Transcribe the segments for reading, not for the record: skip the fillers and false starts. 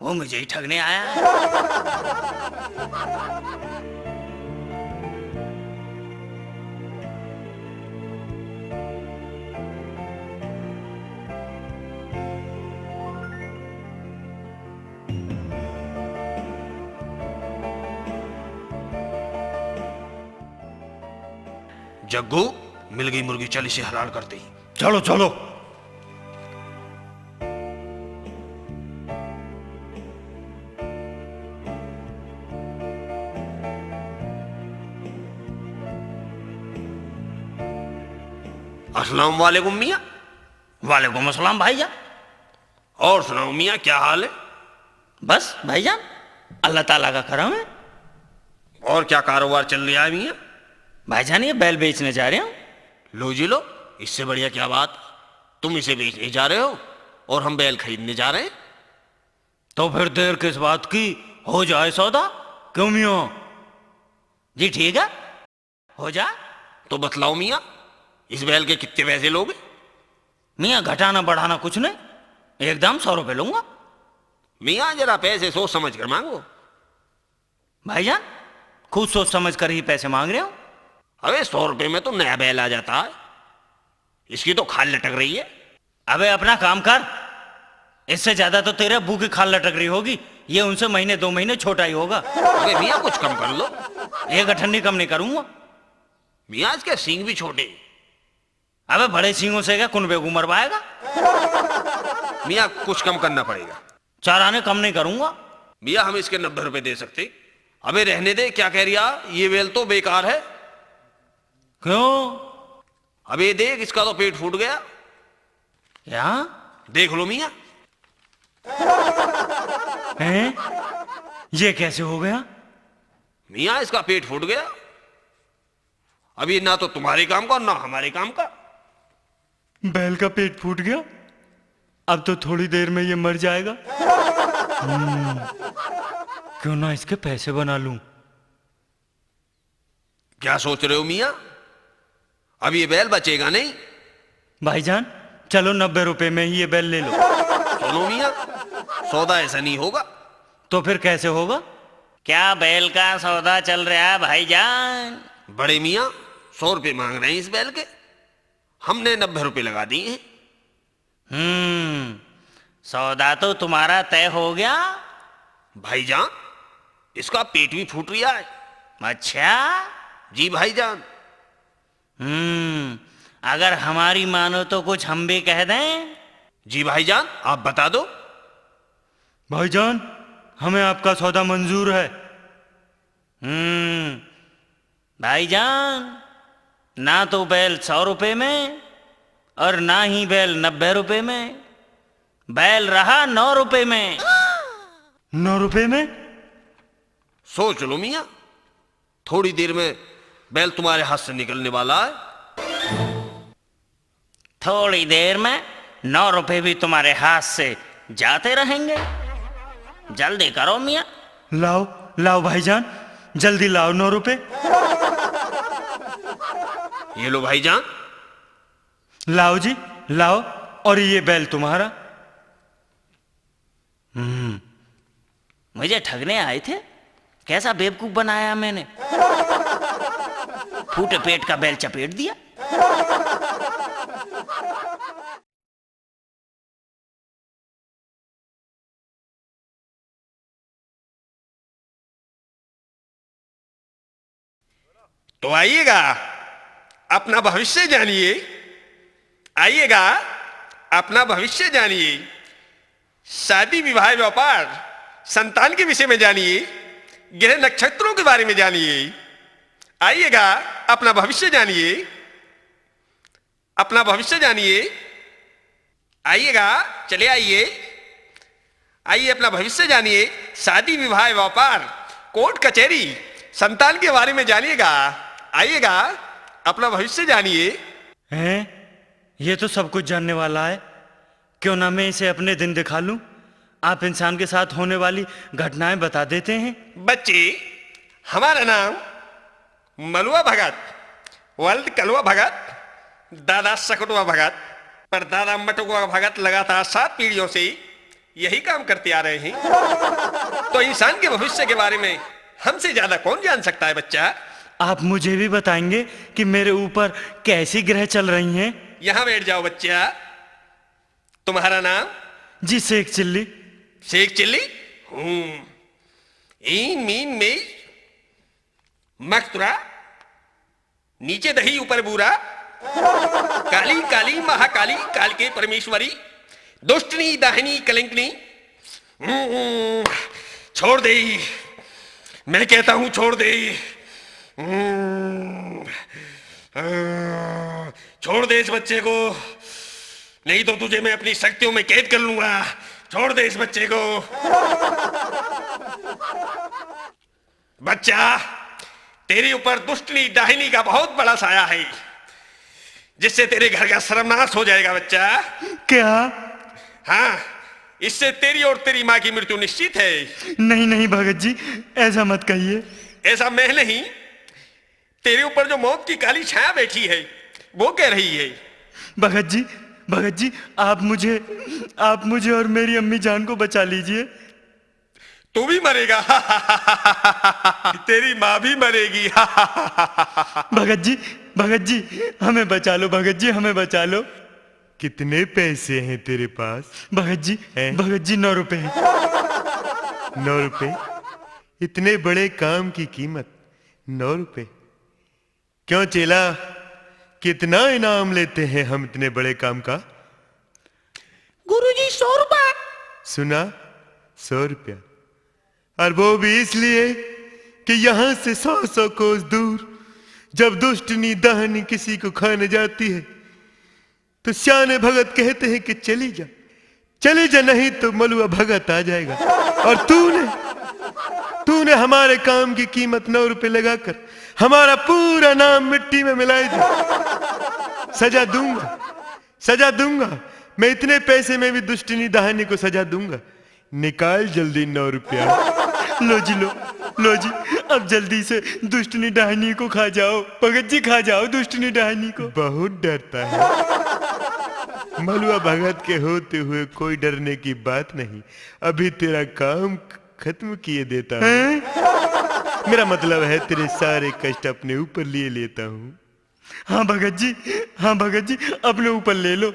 वो मुझे ही ठगने आया है। जग्गू, मिल गई मुर्गी, चल इसे हलाल करते ही। चलो चलो। अस्सलाम वालेकुम मियाँ। वालेकुम अस्सलाम भाईजान। और सुनाओ मियाँ, क्या हाल है? बस भाईजान, अल्लाह ताला का करम है। और क्या कारोबार चल रहा है मियाँ? भाईजान ये बैल बेचने जा रहे हो। लो जी लो, इससे बढ़िया क्या बात। तुम इसे बेचने जा रहे हो और हम बैल खरीदने जा रहे हैं। तो फिर देर किस बात की, हो जाए सौदा। क्यों मियाँ? जी ठीक है, हो जा। तो बतलाओ मियाँ, इस बैल के कितने पैसे लोगे? मियाँ घटाना बढ़ाना कुछ नहीं, एकदम 100 रुपये लूंगा। मियाँ जरा पैसे सोच समझ कर मांगो। भाईजान खुद सोच समझ कर ही पैसे मांग रहे हो। अबे 100 रुपये में तो नया बैल आ जाता है, इसकी तो खाल लटक रही है। अबे अपना काम कर, इससे ज्यादा तो तेरे अब्बू की खाल लटक रही होगी। ये उनसे महीने 2 महीने छोटा ही होगा। अबे मियाँ कुछ कम कर लो। एक अठन्नी कम नहीं करूंगा। मियाँ इसके सींग भी छोटे। अबे बड़े सींगों से क्या कुनबे को मरवाएगा? मियाँ कुछ कम करना पड़ेगा। 4 आने कम नहीं करूंगा। मियाँ हम इसके 90 रुपए दे सकते। अबे रहने दे, क्या कह रिया, ये बैल तो बेकार है। क्यों? अबे देख, इसका तो पेट फूट गया। क्या? देख लो मियाँ। हैं? ये कैसे हो गया? मियाँ इसका पेट फूट गया। अभी ना तो तुम्हारे काम का ना हमारे काम का। बैल का पेट फूट गया, अब तो थोड़ी देर में ये मर जाएगा। क्यों ना इसके पैसे बना लूं। क्या सोच रहे हो मियाँ? अब ये बैल बचेगा नहीं। भाईजान चलो 90 रुपए में ही ये बैल ले लो। सुनो मियाँ, सौदा ऐसा नहीं होगा। तो फिर कैसे होगा? क्या बैल का सौदा चल रहा है भाईजान? बड़े मियाँ 100 रुपये मांग रहे हैं इस बैल के, हमने 90 रुपये लगा दिए हैं। सौदा तो तुम्हारा तय हो गया। भाईजान इसका पेट भी फूट रहा है। अच्छा? जी भाईजान। अगर हमारी मानो तो कुछ हम भी कह दें। जी भाईजान, आप बता दो। भाईजान हमें आपका सौदा मंजूर है। भाईजान ना तो बैल 100 रुपए में और ना ही बैल 90 रुपए में, बैल रहा 9 रुपए में। 9 रुपए में? सोच लो मियाँ, थोड़ी देर में बैल तुम्हारे हाथ से निकलने वाला है। थोड़ी देर में 9 रुपए भी तुम्हारे हाथ से जाते रहेंगे। जल्दी करो मियाँ। लाओ लाओ भाईजान, जल्दी लाओ 9 रुपए। ये लो भाईजान। लाओ जी लाओ, और ये बैल तुम्हारा। मुझे ठगने आए थे, कैसा बेवकूफ बनाया मैंने। फूटे पेट का बैल चपेट दिया। तो आइएगा, अपना भविष्य जानिए। आइएगा, अपना भविष्य जानिए। शादी विवाह व्यापार संतान के विषय में जानिए, ग्रह नक्षत्रों के बारे में जानिए। आइएगा, अपना भविष्य जानिए। अपना भविष्य जानिए। आइएगा, चले आइए। आइए, अपना भविष्य जानिए। शादी विवाह व्यापार कोर्ट कचहरी संतान के बारे में जानिएगा। आइएगा, अपना भविष्य जानिए। हैं? ये तो सब कुछ जानने वाला है। क्यों ना मैं इसे अपने दिन दिखा लूं। आप इंसान के साथ होने वाली घटनाएं बता देते हैं। बच्चे, हमारा नाम मलुआ भगत, वल्द कलुआ भगत, दादा सकटुआ भगत, पर दादा मटुआ भगत लगातार 7 पीढ़ियों से यही काम करते आ रहे हैं। तो इंसान के भविष्य के बारे में हमसे ज्यादा कौन जान सकता है बच्चा? आप मुझे भी बताएंगे कि मेरे ऊपर कैसी ग्रह चल रही हैं? यहां बैठ जाओ बच्चा। तुम्हारा नाम? जी शेख चिल्ली। शेख चिल्ली? ईन मीन में मखतुरा, नीचे दही ऊपर बूरा, काली काली महाकाली काल के परमेश्वरी, दुष्टनी दाहिनी कलंकनी। छोड़ दे, मैं कहता हूं छोड़ दे। छोड़ दे इस बच्चे को, नहीं तो तुझे मैं अपनी शक्तियों में कैद कर लूंगा। छोड़ दे इस बच्चे को। बच्चा, तेरे ऊपर दुष्टनी दाहिनी का बहुत बड़ा साया है, जिससे तेरे घर का सर्वनाश हो जाएगा बच्चा। क्या? हाँ, इससे तेरी और तेरी माँ की मृत्यु निश्चित है। नहीं नहीं भगत जी, ऐसा मत कहिए। ऐसा मैं नहीं, तेरे ऊपर जो मौत की काली छाया बैठी है वो कह रही है। भगत जी, आप मुझे और मेरी अम्मी जान को बचा लीजिए। तू भी मरेगा। तेरी माँ भी मरेगी। भगत जी हमें बचा लो, भगत जी हमें बचा लो। कितने पैसे हैं तेरे पास? भगत जी 9 रुपए हैं। 9 रुपए? इतने बड़े काम की कीमत 9 रुपए? क्यों चेला, कितना इनाम लेते हैं हम इतने बड़े काम का? गुरुजी 100 रुपया। सुना, 100 रुपया। और वो भी इसलिए कि यहां से 100 कोस दूर जब दुष्टनी दाहिनी किसी को खाने जाती है तो श्याने भगत कहते हैं कि चली जा, नहीं तो मलुआ भगत आ जाएगा। और तूने हमारे काम की कीमत 9 रुपए लगाकर हमारा पूरा नाम मिट्टी में मिला दिया। सजा दूंगा। मैं इतने पैसे में भी दुष्टनी दाहिनी को सजा दूंगा। निकाल जल्दी 9 रुपया। लो जी, अब जल्दी से दुष्टनी डाहनी को खा जाओ। भगत जी खा जाओ दुष्टनी डाहनी को। बहुत डरता है। मलुआ भगत के होते हुए कोई डरने की बात नहीं। अभी तेरा काम खत्म किए देता हूँ। मेरा मतलब है तेरे सारे कष्ट अपने ऊपर लिए लेता हूँ। हाँ भगत जी अपने ऊपर ले लो।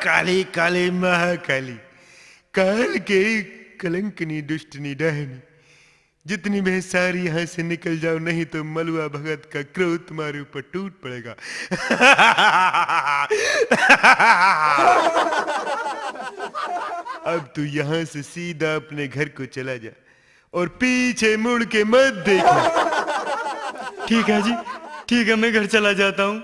काली काली महाकाली काल के कलंकनी दुष्टनी डाहिनी, जितनी भी सारी यहां से निकल जाओ, नहीं तो मलुआ भगत का क्रोध तुम्हारे ऊपर टूट पड़ेगा। अब तू यहां से सीधा अपने घर को चला जा और पीछे मुड़ के मत देखना। ठीक है जी, ठीक है, मैं घर चला जाता हूँ।